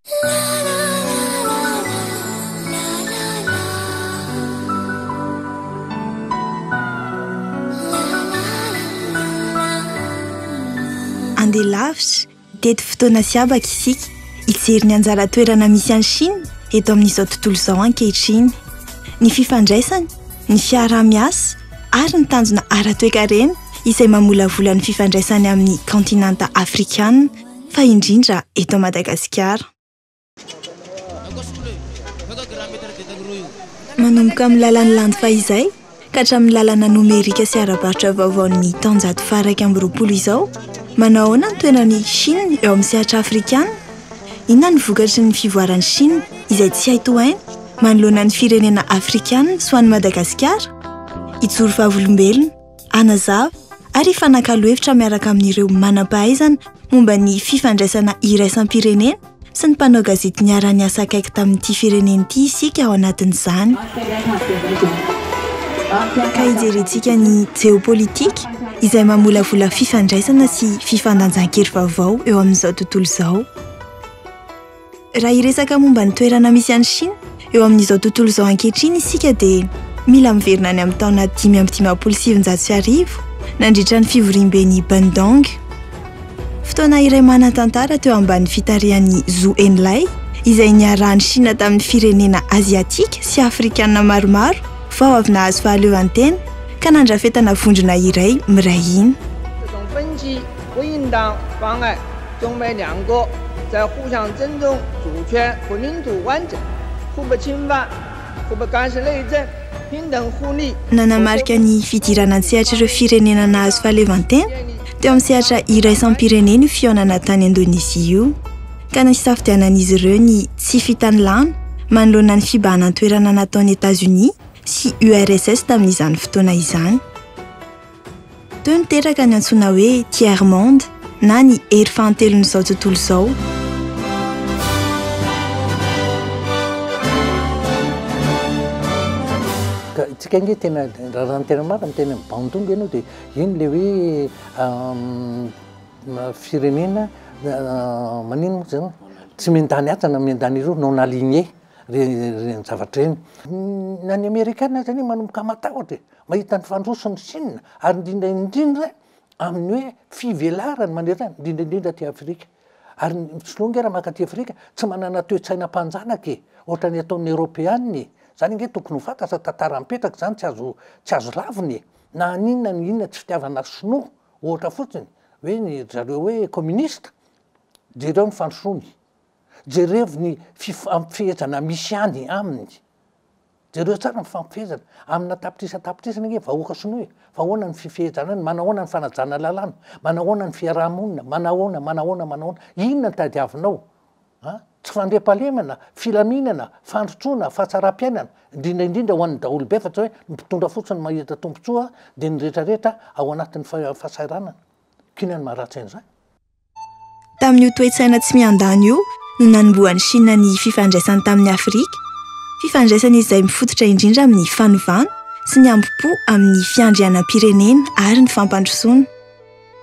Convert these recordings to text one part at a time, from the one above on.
Andeha lavitra teto fotoana sy abaka isika hijery ny anjara toerana misy any Chine eto amin'izao tontolo izao ankehitriny. Ny fifandraisany, ny fiarah-miasa ary ny tanjona ara-toe-karena izay mamolavola ny fifandraisany amin'ny kontinanta afrikana fa indrindra eto Madagasikara. Manomboka amin'ny lalan'ny landy fahizay ka hatramin'ny lalana nomerika sy ara-barotra vaovaon'ny taonjato faha 2020 izao, manao ahoana ny toenan'ny Chine eo amin'ny sehatra afrikana? Inona ny vokatry ny fivoaran'ny Chine izay tsy hay tohaina manoloana ny firenena afrikana sy ho an'i Madagasikara? Ijoro vavolombelona, anazava ary fanakalo-hevitra miaraka amin'ireo manam-pahaizana momba ny fifandraisana iraisam-pirenena sy ny mpanao gazety niara-niasa akaiky tamin'ity firenena ity isika ao anatin'izany. Ka hijerentsika ny geopolitika izay mamolavola fifandraisana sy fifandanjan-kery vaovao eo amin'izao tontolo izao. Raha hiresaka momba ny toerana misy any Chine eo amin'izao tontolo izao ankehitriny isika dia mila miverina any amin'ny taona 597 nandritra ny fivoriam-ben'ny Bandong. Fotoana iray manan-tantara teo ambany fitarihan'ny Zhou Enlai izay niarahan'ny Chine tamin'ny firenena aziatika sy afrikana maromaro vao avy nahazo fahaleovan-tena ka nandrafetana vondrona iray miray iny. 在互相尊重主权和领土完整，互不侵犯，互不干涉内政，平等互利。 Nanamarika ny fidirana an-tsehatra ireo firenena nahazo fahaleovan-tena teo amin'ny sehatra iraisam-pirenena io fihaonana tany Indonezia io, ka nasafidianan'izy ireo ny tsy fitany lana manoloana ny fibahan-toerana nataon'ny États-Unis sy URSS tamin'izany fotoana izany. Teo niteraka ny antsoina hoe tiers monde na ny hery fahantelon'izao tontolo izao. Tsika nge tena raha tena marina tena Bandung ianao dia iny le hoe firenena manino zany tsy mendany atsana mendany ireo non aligné reny zavatra reny. Na ny Amerikana zany manomboka matahotra mahita ny fandrosony Chine ary indrindra amin'ny hoe fivelarany manerana indrindra ty Afrika. Ary solonga raha maka ty Afrika tsy manana toe-tsaina mpanjanaka ohatrany ataon'ny Europeaniny. Zany nge tokony ho fantatra tantara mipetraka zany tsy azo laviny na aninona ny inona tsy fitiavana sinoa ohatra fotsiny hoe ny zareo hoe communiste jereo ny fandrosoany jereo ny fifampifehezana misy any aminy jereo tsara mifampifehezana amina tapitrisana nge vahoaka sinoa fa ahoana ny fifehezana any manahoana ny fanajana lalàna manahoana ny fiarahamonina manahoana inona ny tadiavinao tsy fandriam-pahalemana, filaminana, fandrotsona, fahatsara-piainana, indrindra ho an'ny daholo be fa tsy hoe mitondra fotsiny mahita tombontsoa dia ny rehetrarehetra ao anatin'ny fahasahiranana. Kina ny maharatsy an'izany. Tamin'io toe-tsaina tsy miandany io no nanombohan'ny Chine ny fifandraisany tamin'ny Afrika. Fifandraisana izay mifototra indrindra amin'ny fanovana sy ny ambopo amin'ny fiandrianam-pirenena ary ny fampandrosoana.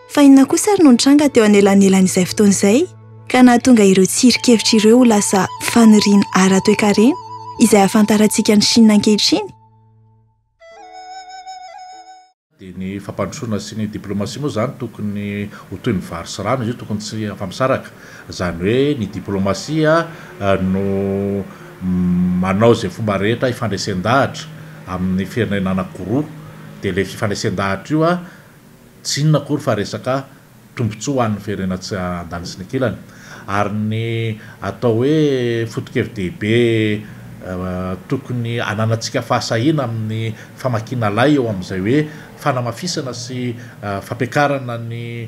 Fa inona kosa ary no nitranga teo anelanelan'izay fotoana izay ka nahatonga ireo tsirikevitra ireo ho lasa faniriana ara-toe-karena izay ahafantarantsika ny Chine ankehitriny. Dia ny fampandrosoana sy ny diplomasia moa zany tokony ho toy ny vary sy rano izy io tokony tsy afa-misaraka. Zany hoe ny diplomasia no manao zay fomba rehetra ifandraisan-dahatra amin'ny firenena anankiroa dia ilay fifandraisan-dahatra io tsy inona akory fa resaka tombontsoa an'ny firenena tsy andany sy ny kilany. Ary ny atao hoe foto-kevin-dehibe tokony ananantsika fahasahina amin'ny famakiana lay eo amin'izay hoe fanamafisana sy fampiakarana ny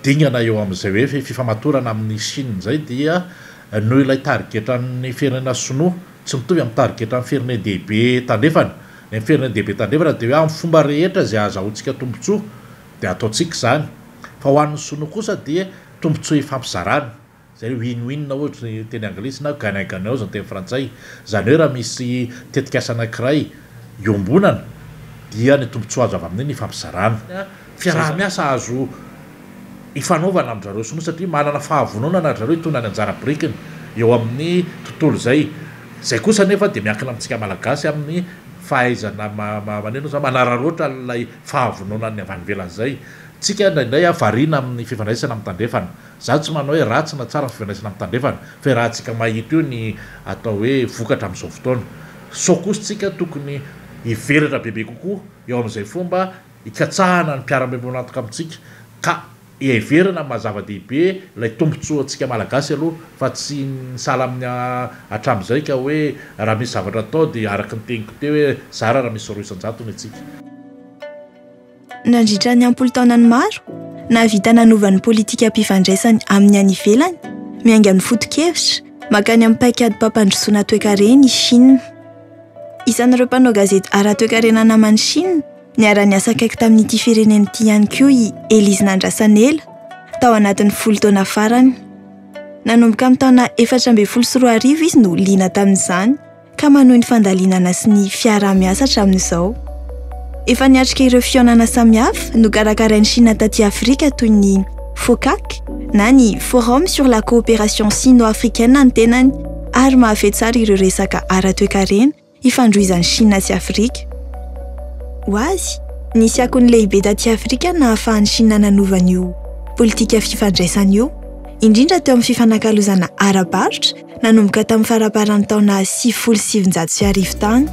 dingana eo amin'izay hoe fifamatorana amin'ny Chine zay dia noho ilay tarigetran'ny firenena sinoa tsy mitovy amin'ny tarigetran'ny firenena dehibe tandrefana. Ny firenena dehibe tandrefana dia hoe amin'ny fomba rehetra zay azahoantsika tombontsoa dia ataontsika zany. Fa ho an'ny sinoa kosa dia tombontsoa ifampizarana. Zay win-win na ohatra ny teny anglisy na gagnant-gagnant zany teny frantsay. Zany hoe raha misy tetikasa anankiray iombonana dia ny tombontsoa azo avy amin'iny ifampizarana. Fiaraha-miasa azo ifanaovana amin'zareo sinoa satria manana fahavononana zareo itonany anjara brikiny eo amin'ny tontolo zay kosa nefa de miankina amintsika malagasy amin'ny fahaizana maneno za manararoatra lay fahavononany avanivelan'zay tsika ndraindray avarina amin'ny fifandraisana amin'ny tandrefana za tsy manao hoe ratsy na tsara fifandraisana amin'ny tandrefana fa raha tsika mahita io ny atao hoe vokatra amin'izao fotoana sokosytsika tokony hiveratra bebe kokoa eo amin'izay fomba hikatsahana ny mpiara-miombonantoka amintsika ka hiverana mazava-dehibe lay tombontsoantsika malagasy aloha fa tsy nisala amin'ny hatramin'izay ka hoe raha misy zavatra atao dia araky ny teniko teo hoe zara raha misy roisan-jatony atsika nandritra ny ampolo taonany maro navita nanovany politika mpifandraisany amin'ny any ivelany miainga amin'ny foto-kevitra makany amin'ny paikady mpampandrosoana toe-karena i Chine. Isan'ireo mpanao gazety ara-toe-karena namany Chine niara-niasa akaiky tamin'ity fireneny ity ihany koa i Elise Nandrasanela tao anatin'ny 10 taona farany. Nanomboka amin'ny taona 2014 izy no liana tamin'izany ka manohy ny fandalinana sy ny fiarah-miasa hatramin'izao. Efa niatrika ireo fionana samihafa no karakarain'ny Chine taty Afrika toy ny FOCAC na ny Forum sur la coopération sino-africaine ny tenany ary mahafehy tsara ireo resaka ara-toe-karena ifandroizan'ny Chine sy Afrika. Ho azy, nisy akony lehibe taty Afrika nahafahan'ny Chine nanovan'io politika fifandraisana io, indrindra teo amin'ny fifanankalozana ara-barotra nanomboka tamin'ny faraparan'ny taona 1970 tany.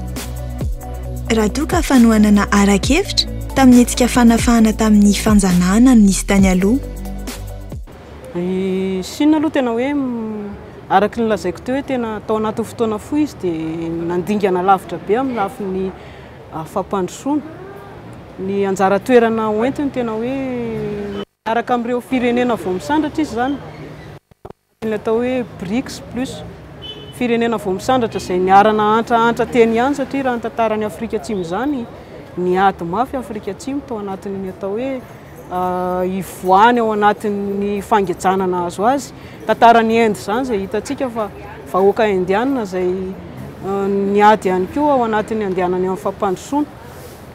Raha toa ka fanohanana ara-kevitra tamin'ny hetsika fanafahana tamin'ny fanjanahana no nisy tany aloha. Chine aloha tena hoe araky ny lazaiko teo hoe tena tao anaty fotoana fohy izy dia nandingana lavitra be amin'ny lafin'ny fampandrosoana. Ny anjara toerana hoentiny tena hoe araka amin'ireo firenena vao misandratra izy zany. Ny atao hoe BRICS plus firenena vao misandratra izay niarana antra teny ihany satria raha ny tantaran'ny Afrika Atsimo zany niady mafy Afrika Atsimo tao anatin'ny atao hoe ivoany ao anatin'ny fangejanana azo azy. Tantaran'ny Inde zany izay hitantsika fa vahoaka indiana izay niady ihany koa ao anatin'ny andehanany amin'ny fampandrosoana.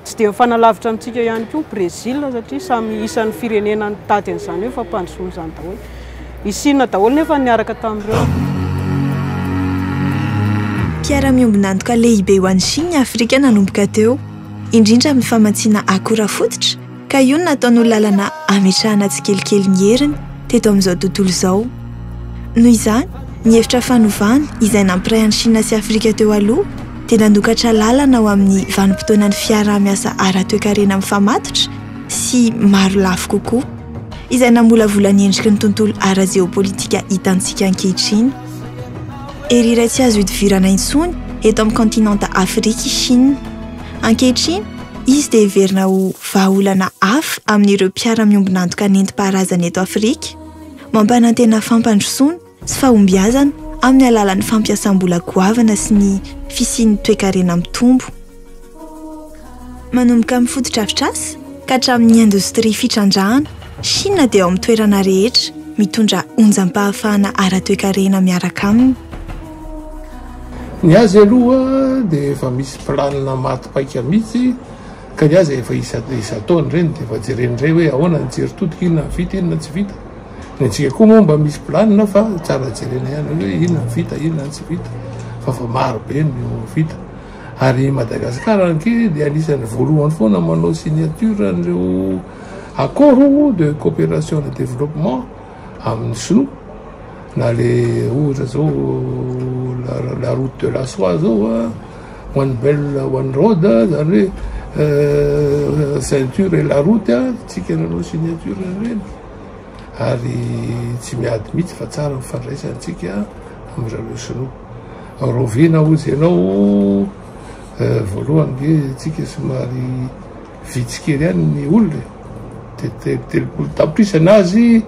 Tsy dia mifanalavitra amintsika ihany koa Brésil satria samy isan'ny firenena nitady an'izany hoe fampandrosoana zany daholo. I Chine daholo nefa niaraka tamin'ireo. Mpiara-miombonantoka lehibe ho an'ny Chine Afrika nanomboka teo, indrindra amin'ny famatsiana akora fototra ka io no nataony ho lalana ametrahana tsikelikely ny heriny teto amin'izao tontolo izao. Noho izany, ny hevitra fanovana izay nampiray an'i Chine sy Afrika teo aloha dia nandokatra lalana ao amin'ny vanim-potoanan'ny fiarah-miasa ara-toe-karena mifamatotra sy maro lafo kokoa, izay namolavola ny endriky ny tontolo ara-jeopolitika hitantsika ankehitriny. Ery iray tsy azo hidivirana intsony eto amin'ny kontinanta Afrika i Chine. Ankehitriny, izy dia heverina ho vahaolana hafa amin'ireo mpiara-miombonantoka nentim-paharazana eto Afrika, mampanantena fampandrosoana sy fahombiazana amin'ny alalan'ny fampiasam-bola goavana sy ny fisian'ny toe-karena mitombo. Manomboka amin'ny foto-drafitrasa ka hatramin'ny indostria fitrandrahana, Chine dia ao amin'ny toerana rehetra mitondra onjam-pahafahana ara-toe-karena miaraka aminy. Ny azy aloha dia efa misy planina matipaika mihitsy ka ny azy efa isa-taona ireny dia efa jeren'indray hoe ahoana ny jery-totika inona vita inona tsy vita. Ny antsika koa moa mba misy planina fa tsara jerena ihany hoe inona vita inona tsy vita fa maro be no vita. Ary Madagasikara anke dia anisan'ny voalohany foana manao signature an'ireo accord de coopération et développement amin'ny Sinoa na le ohatra zao la route de la soie zao one belt one road zany hoe ceinture et la route tsika nanao signature ireny. Ary tsy miady mihitsy fa tsara mifandraisantsika amin'ireo Sinoa. Rovina ozy ianao voalohany ge tsika somary vitsikely ihany ny olona dia telopolo tapitrisa anazy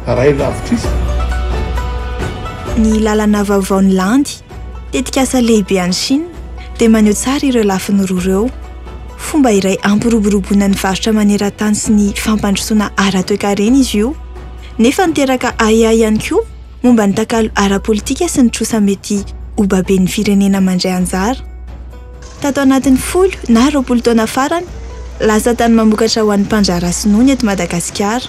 ray lavitrisa. Ny lalana vaovaon'ny landy tetikasa lehibe any Chine dia maneho tsara ireo lafiny roa ireo. Fomba iray ampiroboroboana ny varotra maneran-tany sy ny fampandrosoana ara-toe-karena izy io, nefa niteraka ahiahy ihany koa momba ny takalo ara-politika sy ny trosa mety obaben'ny firenena mandray anjara. Tato anatin'ny 10 na 20 taona farany, lasa tany mamokatra ho an'ny mpanjara sinoa eto Madagasikara.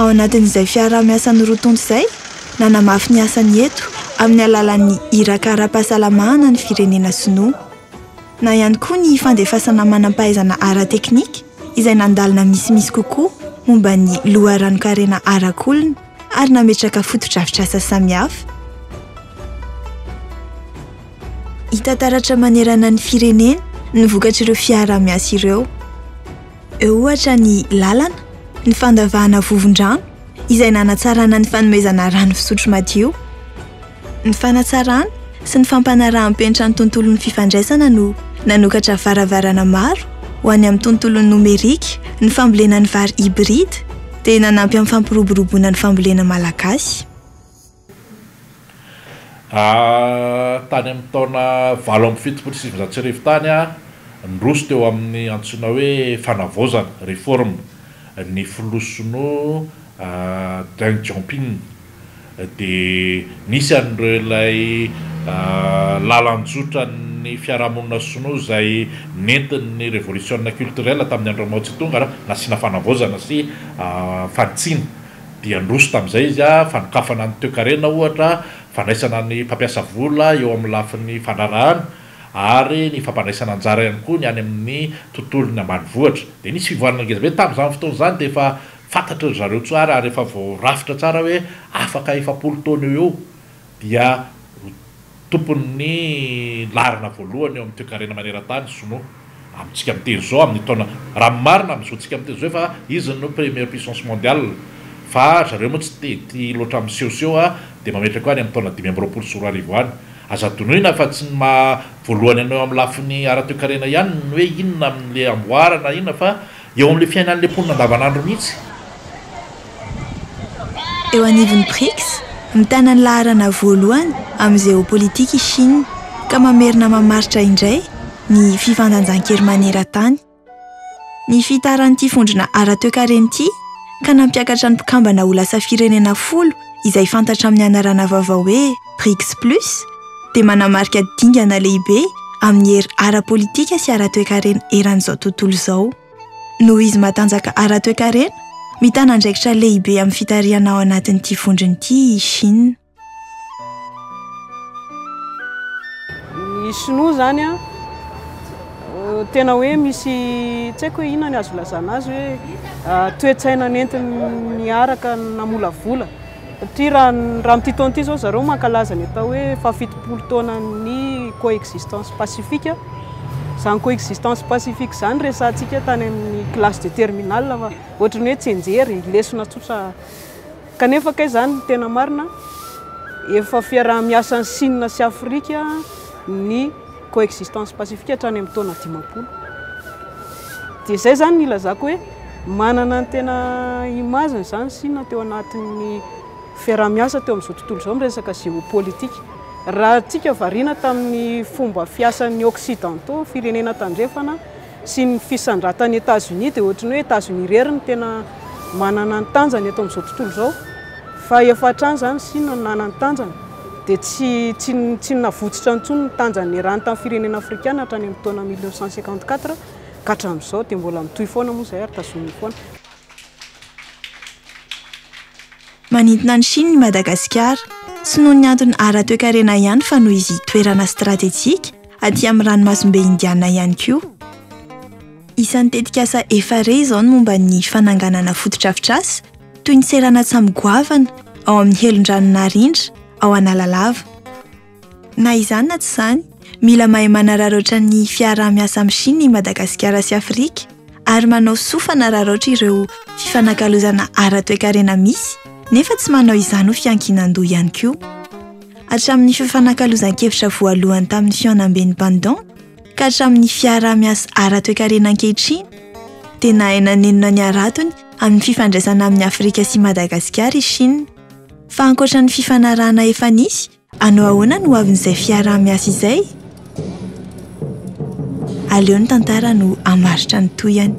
ao anatin'izay fiarah-miasa nyrotondo izay nanamafy ny asany eto amin'ny alalan'ny iraka-ara-pahasalamana ny firenena sinoa na ihany koa ny fandefasana manam-pahaizana ara-teknika izay nandalina misimisy kokoa momba ny loharano-karena arak'olona ary nametraka foto-drafitr'asa samihafa. Hitantaratra manerana ny firenena ny vokatr'ireo fiarah-miasa ireo. Eo ohatra ny lalana, ny fandavahana vovon-drano izay nanatsarana ny fanomezana rano fisotro madio, ny fanatsarana sy ny fampanarahan-penitra ny tontolon'ny fifandraisana no nanokatra varavarana maro ho any amin'ny tontolon'ny nomerika, ny fambolena ny vary hybride dia nanampy amin'ny fampiroboroboana ny fambolena malagasy. Tany amin'ny taona 7 tany nroso teo amin'ny antsoina hoe fanavaozana réforme ny filosino Deng Xiaoping dia nisy an'ireo ilay lalan-tsotra ny fiarahamonina sinoa izay nentin'ny révolution culturelle tamin'ny andro Mao Tse-tung nasiana fanavaozana sy fanitsina dia nroso tamin'izay izy fanokafana ny toe-karena ohatra fandraisana ny mpampiasa vola eo amin'ny lafin'ny fanarahana ary ny fampandraisana anjara ihany koa ny any amin'ny tontolony ambanivohitra dia nisy fivoarana ngeza be tamin'izany fotoana izany dia efa fantatra zareo tsara ary efa voarafitra tsara hoe afaka 7 taona eo dia tompon'ny larina voalohany eo amin'ny toe-karena maneran-tany sinoa amintsika miteny zao amin'ny taona raha marina amin'izao tsika miteny zao fa izy no première puissance mondiale fa zareo moa tsy tia loatra amin'seo dia mametraka any amin'ny taona 520 any azadonoina fa tsy voalohany anao amin'ny lafiny ara-toe-karena ihany ny hoe inona amin'le amboarana inona fa eo amin'le fiainan'le mponina andavanandro mihitsy. Eo anivon'ny BRICS mitana ny laharana voalohany amin'ny géopolitika i Chine ka mamerina mamaritra indray ny fifandanjan-kery maneran-tany. Ny fitaran'ity fondrona ara-toe-karena ity ka nampiakatra ny mpikambana ho lasa firenena 10 izay fantatra amin'ny anarana vaovao hoe BRICS Plus dia manamarika dingana lehibe amin'ny hery ara-politika sy ara-toe-karena eran'izao tontolo izao. Noho izy matanjaka ara-toe-karena mitana andraikitra lehibe amin'ny fitariana ao anatin'ity fondron'ity Chine. Ny Sinoa zany tena hoe misy tsy haiko hoe inona ny azo lazana azy hoe toe-tsaina nentin'ny araka namolavola satria raha amin'ity taona ity zao zareo mankalaza ny atao hoe 70 taona ny coexistence pacifique. Izany coexistence pacifique izany resantsika tany amin'ny classe de terminale fa ohatrany hoe tsy enjery lesona tsotra kanefa kay izany tena marina efa fiaraha-miasan'ny Chine sy Afrika ny coexistence pacifique hatrany amin'ny taona 50. Dia izay zany ny ilazako hoe manana ny tena imaziny izany Chine teo anatin'ny fiaraha-miasa teo amin'izao tontolo izao miresaka géopolitika. Raha antsika variana tamin'ny fomba fiasan'ny occidentaux firenena tandrefana sy ny fisandratan'ny États-Unis dia ohatrany hoe États-Unis irery ny tena manana ny tanjany eto amin'izao tontolo izao fa efa hatrany izany Chine nanana ny tanjany dia tsy navotsitra intsony ny tanjany niarahany tamin'ny firenena afrikana hatrany amin'ny taona 1954 ka hatramin'izao dia mbola mitohy foana moa izay ary tazominy foana. Manintona ny Chine ny Madagasikara sy noho ny antony ara-toe-karena ihany fa noho izy toerana stratégique aty amin'ny ranomasombe Indiana ihany koa. Isan'ny tetikasa efa re izao ny momba ny fananganana foto-drafitr'asa toy ny serana tsambogoavana ao amin'ny helon-dranon'Arindra ao Analalava. Na izany na tsy izany, mila mahay manararaotra ny fiaraha-miasa amin'ny Chine i Madagasikara sy Afrika ary manao sofana raraotra ireo fifanankalozana ara-toe-karena misy nefa tsy manao izany ho fiankinan-doha ihany koa. Hatramin'ny fifanankalozan-kevitra voalohany tamin'ny fianambeny Bandon ka hatramin'ny fiaraha-miasa ara-toe-karena ankehitriny dia nahay nanenona ny aratony amin'ny fifandraisana amin'ny Afrika sy Madagasikara i Chine. Fa ankoatra ny fifanarahana efa nisy, anao ahoana no avin'izay fiaraha-miasa izay? Aleo ny tantara no amaritra ny toyany.